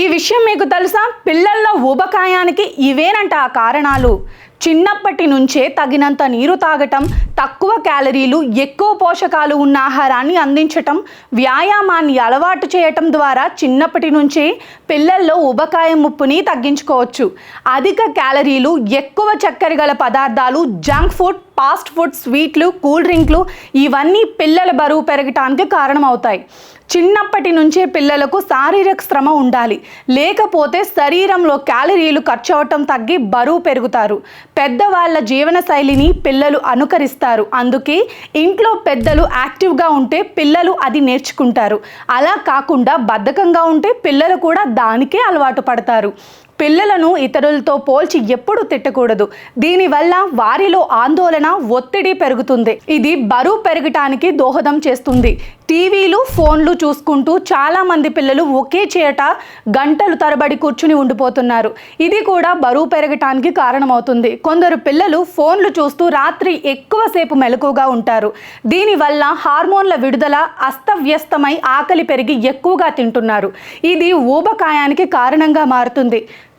ఈ విషయం మీకు తెలుసా? పిల్లల్లో ఊబకాయానికి ఇవేనంట ఆ కారణాలు. చిన్నప్పటి నుంచే తగినంత నీరు తాగటం, తక్కువ క్యాలరీలు ఎక్కువ పోషకాలు ఉన్న ఆహారాన్ని అందించటం, వ్యాయామాన్ని అలవాటు చేయటం ద్వారా చిన్నప్పటి నుంచే పిల్లల్లో ఊబకాయం ముప్పుని తగ్గించుకోవచ్చు. అధిక క్యాలరీలు, ఎక్కువ చక్కెర గల పదార్థాలు, జంక్ ఫుడ్, ఫాస్ట్ ఫుడ్, స్వీట్లు, కూల్ డ్రింక్లు ఇవన్నీ పిల్లల బరువు పెరగటానికి కారణమవుతాయి. చిన్నప్పటి నుంచే పిల్లలకు శారీరక శ్రమ ఉండాలి, లేకపోతే శరీరంలో క్యాలరీలు ఖర్చు అవటం తగ్గి బరువు పెరుగుతారు. పెద్దవాళ్ళ జీవన శైలిని పిల్లలు అనుకరిస్తారు. అందుకే ఇంట్లో పెద్దలు యాక్టివ్గా ఉంటే పిల్లలు అది నేర్చుకుంటారు. అలా కాకుండా బద్ధకంగా ఉంటే పిల్లలు కూడా దానికే అలవాటు పడతారు. పిల్లలను ఇతరులతో పోల్చి ఎప్పుడు తిట్టకూడదు. దీనివల్ల వారిలో ఆందోళన, ఒత్తిడి పెరుగుతుంది. ఇది బరువు పెరగటానికి దోహదం చేస్తుంది. టీవీలు, ఫోన్లు చూసుకుంటూ చాలామంది పిల్లలు ఒకే చోట గంటలు తరబడి కూర్చుని ఉండిపోతున్నారు. ఇది కూడా బరువు పెరగటానికి కారణమవుతుంది. కొందరు పిల్లలు ఫోన్లు చూస్తూ రాత్రి ఎక్కువసేపు మెలకువగా ఉంటారు. దీనివల్ల హార్మోన్ల విడుదల అస్తవ్యస్తమై ఆకలి పెరిగి ఎక్కువగా తింటున్నారు. ఇది ఊబకాయానికి కారణంగా మారుతుంది.